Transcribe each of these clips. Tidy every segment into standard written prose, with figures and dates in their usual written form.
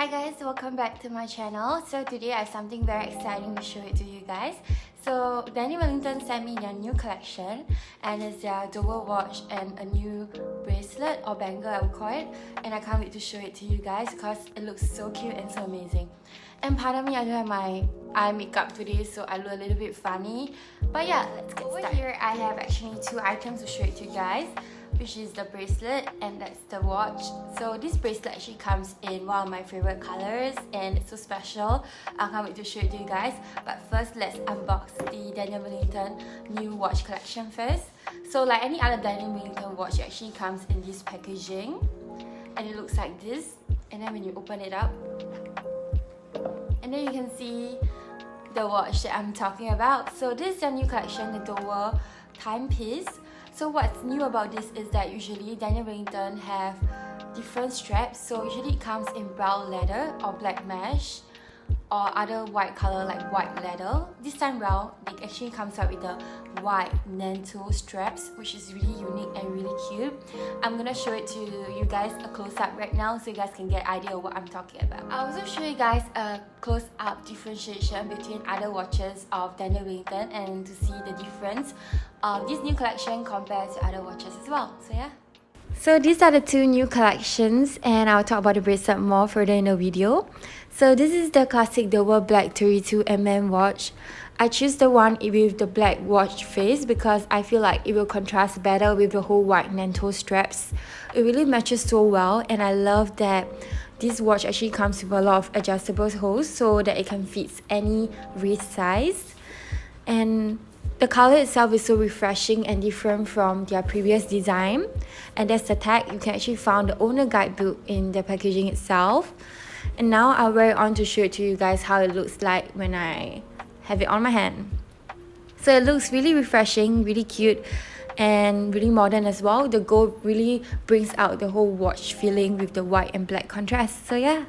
Hi guys, welcome back to my channel. So today I have something very exciting to show it to you guys. So Daniel Wellington sent me their new collection, and it's their double watch and a new bracelet or bangle I would call it, and I can't wait to show it to you guys because it looks so cute and so amazing. And pardon me, I don't have my eye makeup today, so I look a little bit funny, but yeah, let's get started. Over here I have actually two items to show it to you guys, which is the bracelet and that's the watch. So this bracelet actually comes in one of my favorite colors and it's so special. I can't wait to show it to you guys. But first, let's unbox the Daniel Wellington new watch collection first. So like any other Daniel Wellington watch, it actually comes in this packaging and it looks like this. And then when you open it up, and then you can see the watch that I'm talking about. So this is their new collection, the Dower timepiece. So what's new about this is that usually Daniel Wellington have different straps. So usually it comes in brown leather or black mesh or other white color like white leather. This time round, it actually comes out with the white Nanto straps, which is really unique and really cute. I'm gonna show it to you guys a close-up right now so you guys can get an idea of what I'm talking about. I'll also show you guys a close-up differentiation between other watches of Daniel Wellington and to see the difference of this new collection compared to other watches as well. So yeah. So these are the two new collections and I'll talk about the bracelet more further in the video. So this is the classic Dower Black 32mm watch. I choose the one with the black watch face because I feel like it will contrast better with the whole white Nanto straps. It really matches so well, and I love that this watch actually comes with a lot of adjustable holes so that it can fit any wrist size. And the color itself is so refreshing and different from their previous design. And that's the tag. You can actually find the owner guidebook in the packaging itself. And now I'll wear it on to show it to you guys how it looks like when I have it on my hand. So it looks really refreshing, really cute, and really modern as well. The gold really brings out the whole watch feeling with the white and black contrast. So yeah.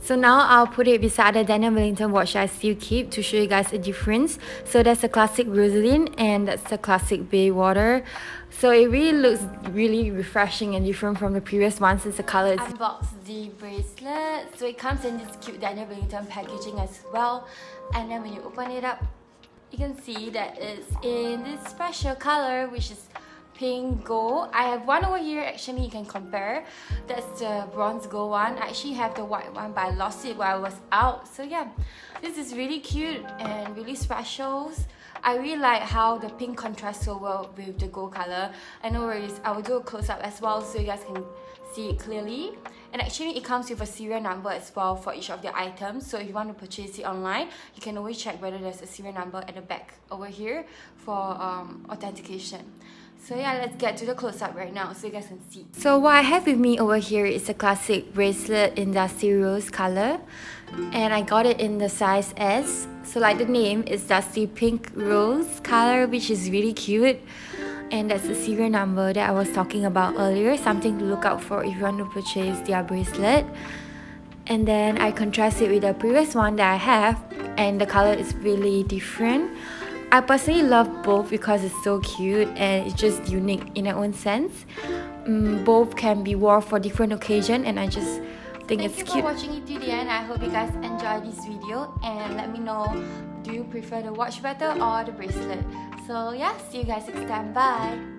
So now I'll put it beside the Daniel Wellington watch I still keep to show you guys a difference. So that's the classic Rosalind and that's the classic Baywater. So it really looks really refreshing and different from the previous one since the color is... Unbox the bracelet. So it comes in this cute Daniel Wellington packaging as well. And then when you open it up, you can see that it's in this special color, which is pink gold. I have one over here, actually you can compare. That's the bronze gold one. I actually have the white one, but I lost it while I was out. So yeah, this is really cute and really special. I really like how the pink contrasts so well with the gold color. And no worries, I will do a close-up as well so you guys can see it clearly. And actually it comes with a serial number as well for each of the items. So if you want to purchase it online, you can always check whether there's a serial number at the back over here for authentication. So yeah, let's get to the close-up right now so you guys can see. So what I have with me over here is a classic bracelet in Dusty Rose color. And I got it in the size S. So like the name, it's Dusty Pink Rose color, which is really cute. And that's the serial number that I was talking about earlier. Something to look out for if you want to purchase their bracelet. And then I contrast it with the previous one that I have. And the color is really different. I personally love both because it's so cute and it's just unique in their own sense. Both can be worn for different occasions and I just think it's cute. Thank you for watching it to the end. I hope you guys enjoyed this video and let me know, do you prefer the watch better or the bracelet? So yeah, see you guys next time. Bye!